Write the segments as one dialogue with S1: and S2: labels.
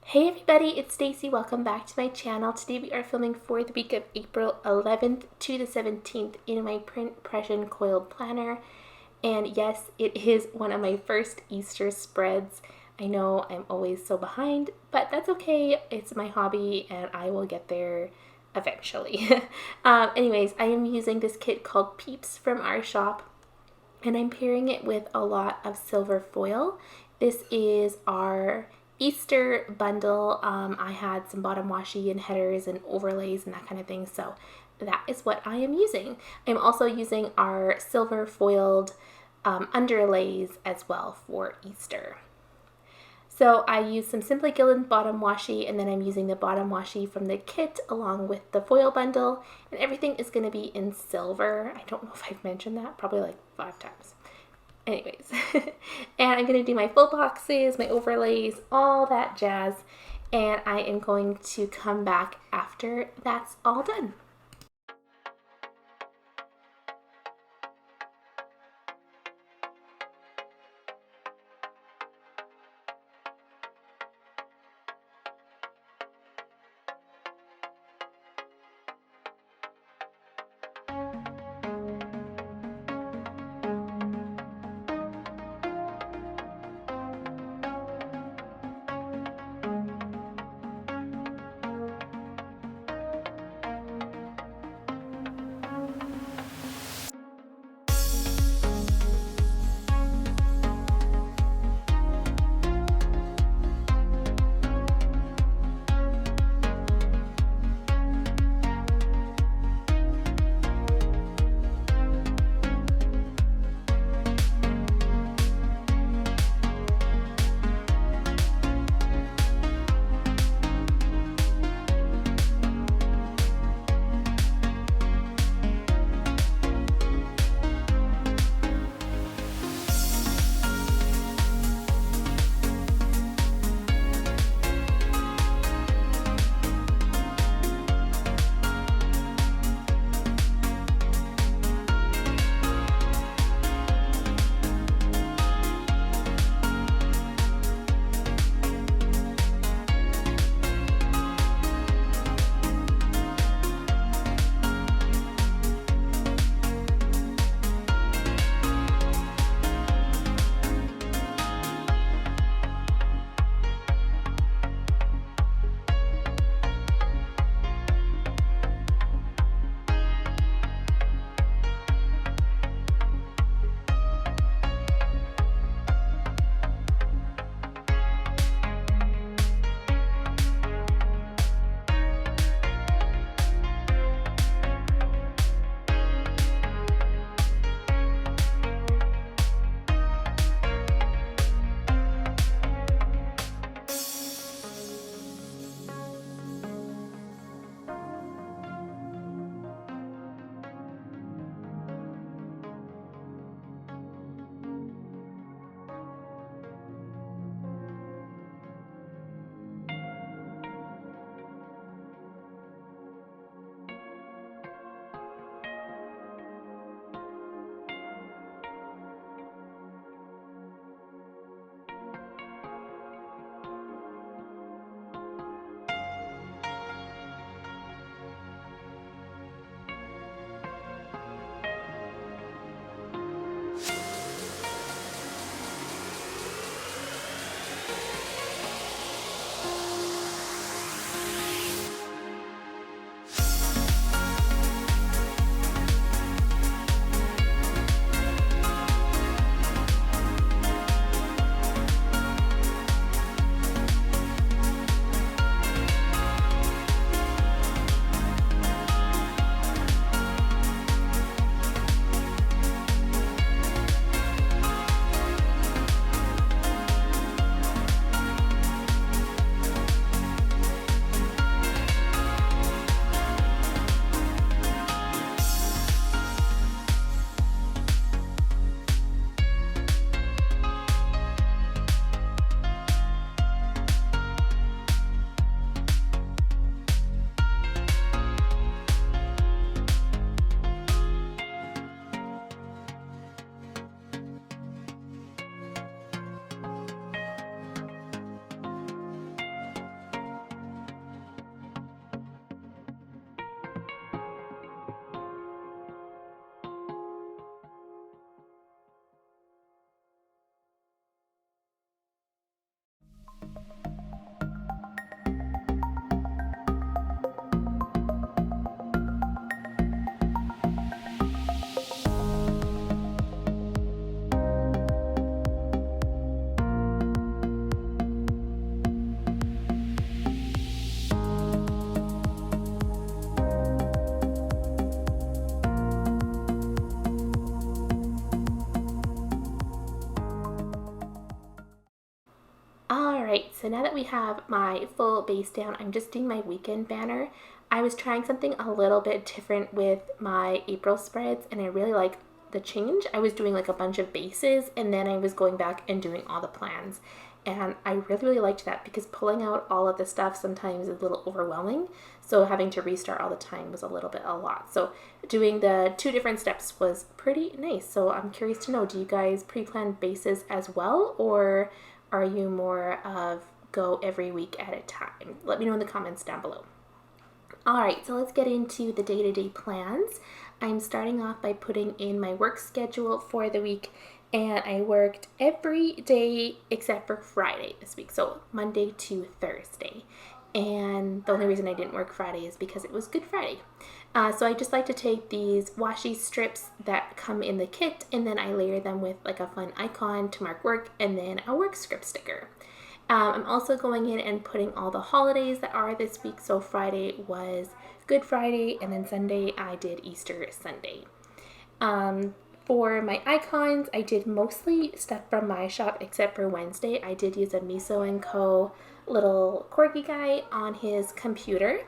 S1: Hey everybody, it's Stacy. Welcome back to my channel. Today we are filming for the week of April 11th to the 17th in my print impression coiled planner. And yes, it is one of my first Easter spreads. I know I'm always so behind, but that's okay. It's my hobby and I will get there eventually. Anyways, I am using this kit called Peeps from our shop, and I'm pairing it with a lot of silver foil. This is our Easter bundle. I had some bottom washi and headers and overlays and that kind of thing, so that is what I am using. I'm also using our silver foiled underlays as well for Easter. So I used some Simply Gilded bottom washi, and then I'm using the bottom washi from the kit along with the foil bundle, and everything is going to be in silver. I don't know if I've mentioned that, probably like 5 times. Anyways, and I'm going to do my full boxes, my overlays, all that jazz, and I am going to come back after that's all done. so now that we have my full base down, I'm just doing my weekend banner. I was trying something a little bit different with my April spreads, and I really like the change. I was doing like a bunch of bases, and then I was going back and doing all the plans. And I really liked that because pulling out all of the stuff sometimes is a little overwhelming. So having to restart all the time was a lot. So doing the 2 different steps was pretty nice. So I'm curious to know, do you guys pre-plan bases as well, or are you more of go every week at a time? Let me know in the comments down below. All right, so let's get into the day-to-day plans. I'm starting off by putting in my work schedule for the week, and I worked every day except for Friday this week, so Monday to Thursday. And the only reason I didn't work Friday is because it was Good Friday. So I just like to take these washi strips that come in the kit, and then I layer them with like a fun icon to mark work, and then a work script sticker. I'm also going in and putting all the holidays that are this week. So Friday was Good Friday, and then Sunday I did Easter Sunday. For my icons, I did mostly stuff from my shop except for Wednesday. I did use a Miso & Co. little corgi guy on his computer.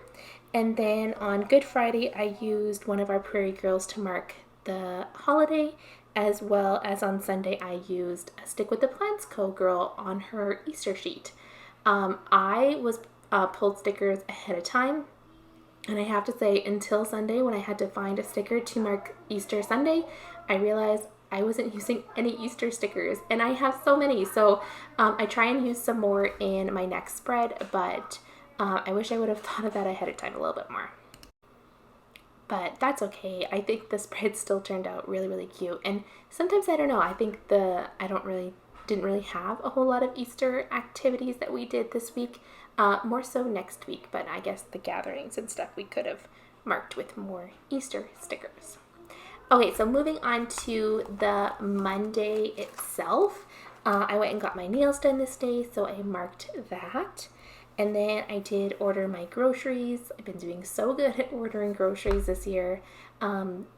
S1: And then on Good Friday, I used one of our Prairie girls to mark the holiday, as well as on Sunday, I used a Stick with the Plants Co. girl on her Easter sheet. I was pulled stickers ahead of time, and I have to say, until Sunday, when I had to find a sticker to mark Easter Sunday, I realized I wasn't using any Easter stickers, and I have so many. So I try and use some more in my next spread, but I wish I would have thought of that ahead of time a little bit more. But that's okay. I think the spread still turned out really cute. And sometimes, I don't know, I think didn't really have a whole lot of Easter activities that we did this week. More so next week, but I guess the gatherings and stuff we could have marked with more Easter stickers. Okay, so moving on to the Monday itself. I went and got my nails done this day, so I marked that. And then I did order my groceries. I've been doing so good at ordering groceries this year.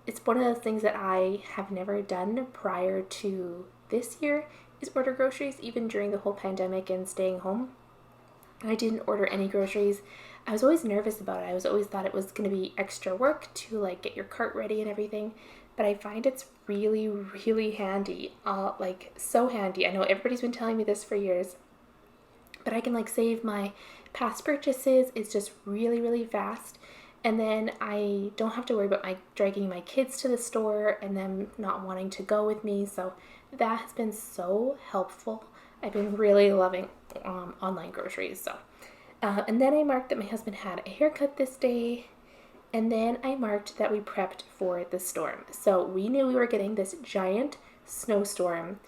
S1: It's one of those things that I have never done prior to this year, is order groceries, even during the whole pandemic and staying home. I didn't order any groceries. I was always nervous about it. I always thought it was going to be extra work to like get your cart ready and everything. But I find it's really handy. Like so handy. I know everybody's been telling me this for years, but I can like save my past purchases. It's just really fast. And then I don't have to worry about dragging my kids to the store and them not wanting to go with me. So that has been so helpful. I've been really loving online groceries. So, and then I marked that my husband had a haircut this day. And then I marked that we prepped for the storm. So we knew we were getting this giant snowstorm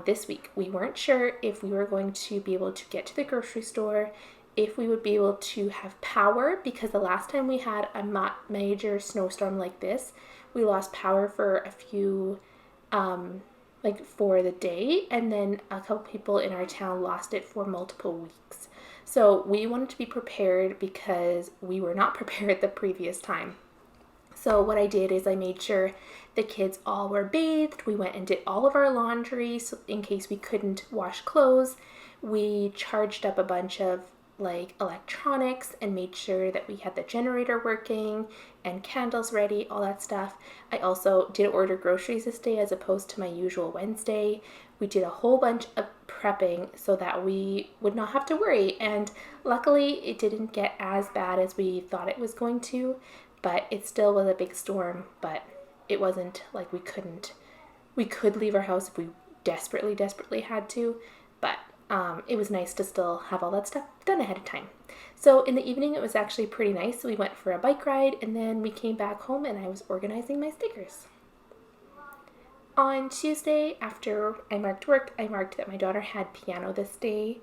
S1: this week. We weren't sure if we were going to be able to get to the grocery store, if we would be able to have power, because the last time we had a major snowstorm like this, we lost power for a few, like for the day, and then a couple people in our town lost it for multiple weeks. So we wanted to be prepared because we were not prepared the previous time. So what I did is I made sure the kids all were bathed. We went and did all of our laundry so in case we couldn't wash clothes. We charged up a bunch of like electronics and made sure that we had the generator working and candles ready, all that stuff. I also did order groceries this day as opposed to my usual Wednesday. We did a whole bunch of prepping so that we would not have to worry, and luckily it didn't get as bad as we thought it was going to, but it still was a big storm. But it wasn't like we could leave our house if we desperately had to, but it was nice to still have all that stuff done ahead of time. So in the evening, it was actually pretty nice. We went for a bike ride, and then we came back home and I was organizing my stickers. On Tuesday, after I marked work, I marked that my daughter had piano this day,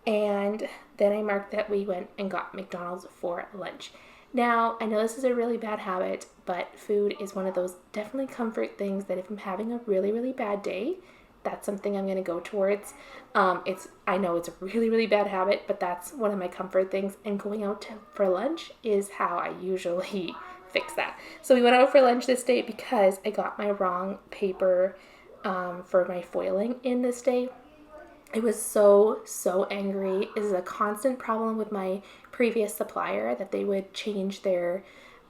S1: and then I marked that we went and got McDonald's for lunch. Now, I know this is a really bad habit, but food is one of those definitely comfort things that if I'm having a really bad day, that's something I'm going to go towards. I know it's a really bad habit, but that's one of my comfort things, and going out for lunch is how I usually fix that. So we went out for lunch this day because I got my wrong paper for my foiling in this day. I was so angry. This is a constant problem with my previous supplier that they would change their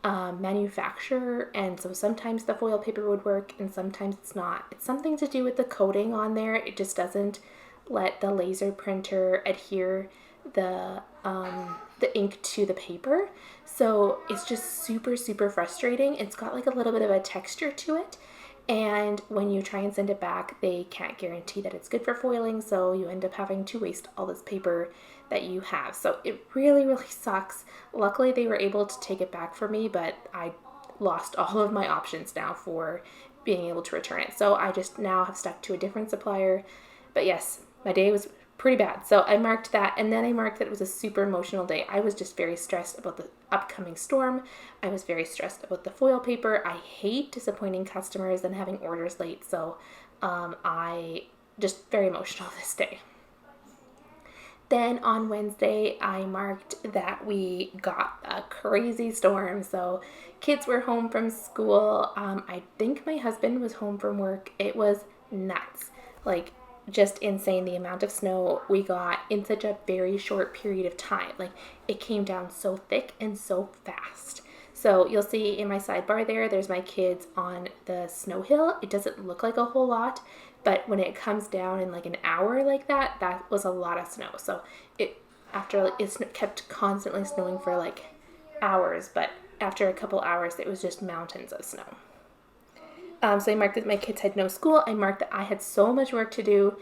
S1: manufacturer, and so sometimes the foil paper would work and sometimes it's not. It's something to do with the coating on there. It just doesn't let the laser printer adhere the ink to the paper. So it's just super frustrating. It's got like a little bit of a texture to it. And when you try and send it back, they can't guarantee that it's good for foiling, so you end up having to waste all this paper that you have. So it really sucks. Luckily, they were able to take it back for me, but I lost all of my options now for being able to return it. So I just now have stuck to a different supplier. But yes, my day was pretty bad. So I marked that, and then I marked that it was a super emotional day. I was just very stressed about the upcoming storm. I was very stressed about the foil paper. I hate disappointing customers and having orders late, so I just very emotional this day. Then on Wednesday, I marked that we got a crazy storm. So kids were home from school. I think my husband was home from work. It was nuts. Like, just insane the amount of snow we got in such a very short period of time. Like, it came down so thick and so fast. So you'll see in my sidebar there's my kids on the snow hill. It doesn't look like a whole lot, but when it comes down in like an hour like that, that was a lot of snow. So it kept constantly snowing for like hours, but after a couple hours, it was just mountains of snow. So I marked that my kids had no school. I marked that I had so much work to do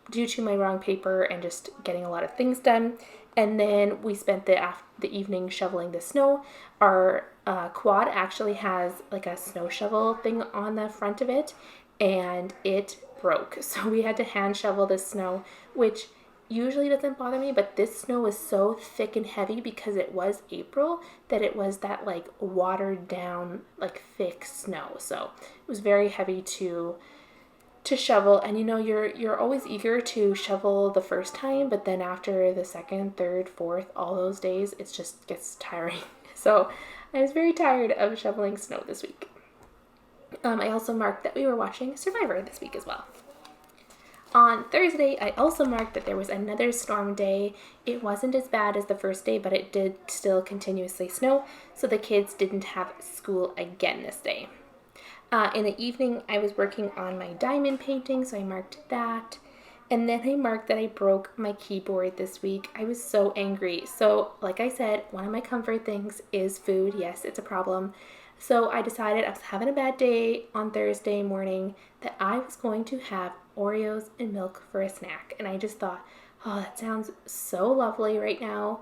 S1: due to my wrong paper and just getting a lot of things done. And then we spent the evening shoveling the snow. Our quad actually has like a snow shovel thing on the front of it, and it broke. So we had to hand shovel the snow, which usually doesn't bother me, but this snow was so thick and heavy because it was April that it was that like watered down like thick snow. So it was very heavy to shovel, and you're always eager to shovel the first time, but then after the second, third, fourth, all those days, it just gets tiring. So I was very tired of shoveling snow this week. I also marked that we were watching Survivor this week as well. On Thursday, I also marked that there was another storm day. It wasn't as bad as the first day, but it did still continuously snow, so the kids didn't have school again this day. In the evening, I was working on my diamond painting, so I marked that. And then I marked that I broke my keyboard this week. I was so angry. So, like I said, one of my comfort things is food. Yes, it's a problem. So I decided I was having a bad day on Thursday morning that I was going to have Oreos and milk for a snack. And I just thought, oh, that sounds so lovely right now.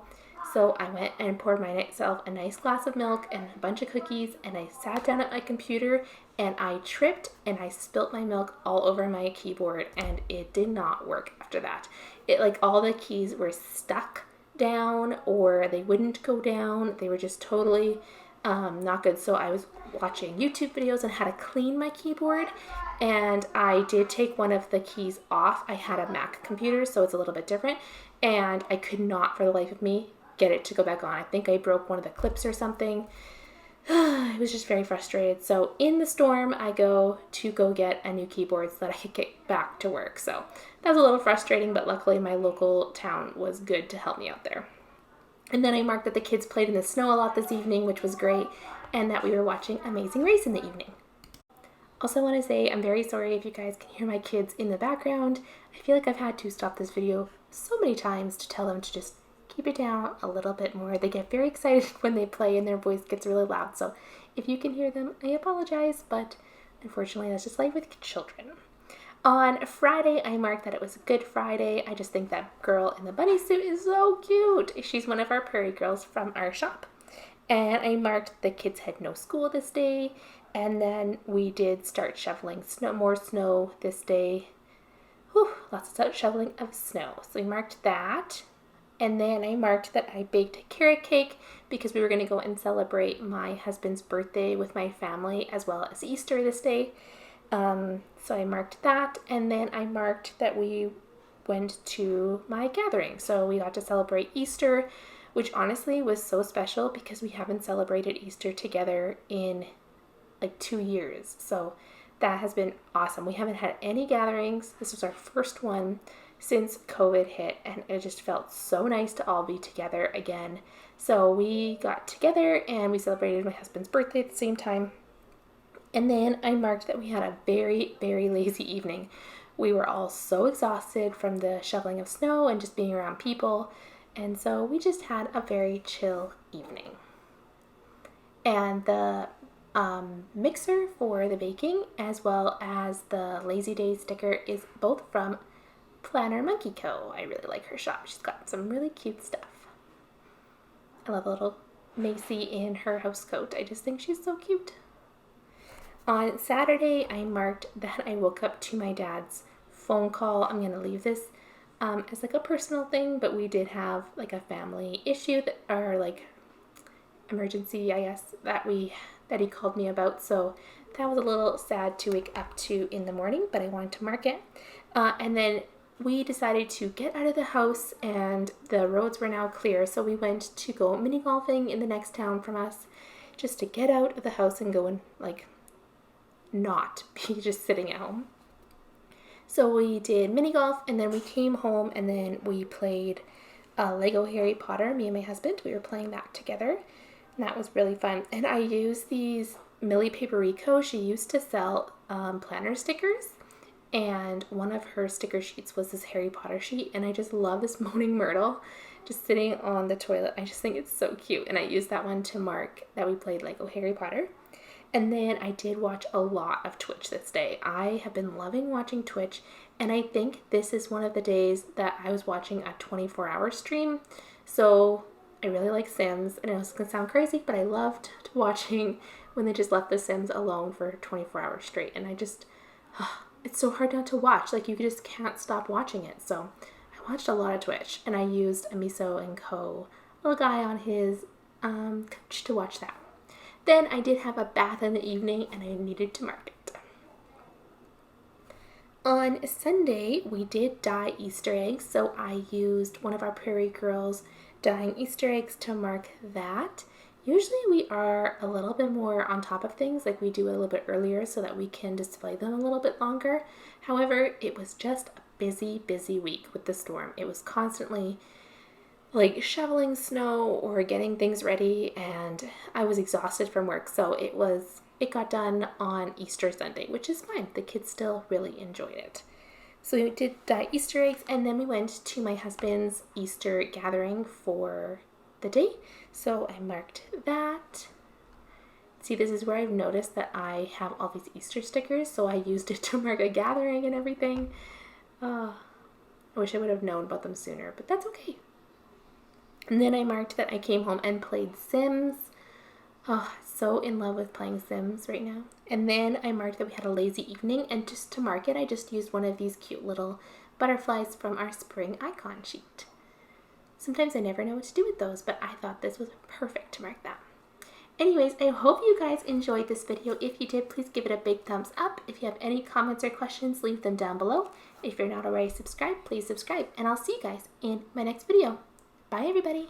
S1: So I went and poured myself a nice glass of milk and a bunch of cookies, and I sat down at my computer and I tripped and I spilt my milk all over my keyboard, and it did not work after that. It like all the keys were stuck down or they wouldn't go down. They were just totally not good. So I was watching YouTube videos on how to clean my keyboard, and I did take one of the keys off. I had a Mac computer, so it's a little bit different, and I could not for the life of me get it to go back on. I think I broke one of the clips or something. I was just very frustrated. So in the storm, I go get a new keyboard so that I could get back to work. So that was a little frustrating, but luckily my local town was good to help me out there. And then I marked that the kids played in the snow a lot this evening, which was great, and that we were watching Amazing Race in the evening. Also want to say I'm very sorry if you guys can hear my kids in the background. I feel like I've had to stop this video so many times to tell them to just keep it down a little bit more. They get very excited when they play and their voice gets really loud. So if you can hear them, I apologize, but unfortunately that's just life with children. On Friday, I marked that it was a Good Friday. I just think that girl in the bunny suit is so cute. She's one of our prairie girls from our shop. And I marked the kids had no school this day. And then we did start shoveling more snow this day. Whew, lots of shoveling of snow. So we marked that. And then I marked that I baked a carrot cake because we were going to go and celebrate my husband's birthday with my family as well as Easter this day. So I marked that, and then I marked that we went to my gathering. So we got to celebrate Easter, which honestly was so special because we haven't celebrated Easter together in like 2 years. So that has been awesome. We haven't had any gatherings. This was our first one since COVID hit, and it just felt so nice to all be together again. So we got together and we celebrated my husband's birthday at the same time. And then I marked that we had a very, very lazy evening. We were all so exhausted from the shoveling of snow and just being around people. And so we just had a very chill evening. And the mixer for the baking, as well as the Lazy Day sticker, is both from Monsterz Co. I really like her shop. She's got some really cute stuff. I love little Macy in her house coat. I just think she's so cute. On Saturday, I marked that I woke up to my dad's phone call. I'm going to leave this as like a personal thing, but we did have like a family issue or like emergency, I guess, that he called me about. So that was a little sad to wake up to in the morning, but I wanted to mark it. And then we decided to get out of the house, and the roads were now clear. So we went to go mini golfing in the next town from us, just to get out of the house and go and like not be just sitting at home. So we did mini golf, and then we came home, and then we played Lego Harry Potter. Me and my husband, we were playing that together, and that was really fun. And I used these Millie Paper Co. She used to sell planner stickers, and one of her sticker sheets was this Harry Potter sheet, and I just love this Moaning Myrtle just sitting on the toilet. I just think it's so cute, and I used that one to mark that we played Lego Harry Potter. And then I did watch a lot of Twitch this day. I have been loving watching Twitch, and I think this is one of the days that I was watching a 24-hour stream. So I really like Sims. I know it's going to sound crazy, but I loved watching when they just left the Sims alone for 24 hours straight. And I just, it's so hard not to watch. Like, you just can't stop watching it. So I watched a lot of Twitch, and I used a Miso & Co. little guy on his couch to watch that. Then I did have a bath in the evening, and I needed to mark it. On Sunday, we did dye Easter eggs, so I used one of our Prairie girls dyeing Easter eggs to mark that. Usually we are a little bit more on top of things, like we do a little bit earlier so that we can display them a little bit longer. However, it was just a busy, busy week with the storm. It was constantly like shoveling snow or getting things ready, and I was exhausted from work, so it got done on Easter Sunday, which is fine. The kids still really enjoyed it. So we did dye Easter eggs, and then we went to my husband's Easter gathering for the day, so I marked that. See, this is where I've noticed that I have all these Easter stickers, so I used it to mark a gathering and everything. I wish I would have known about them sooner, but that's okay. And then I marked that I came home and played Sims. Oh, so in love with playing Sims right now. And then I marked that we had a lazy evening, and just to mark it, I just used one of these cute little butterflies from our spring icon sheet. Sometimes I never know what to do with those, but I thought this was perfect to mark that. Anyways, I hope you guys enjoyed this video. If you did, please give it a big thumbs up. If you have any comments or questions, leave them down below. If you're not already subscribed, please subscribe, and I'll see you guys in my next video. Bye, everybody.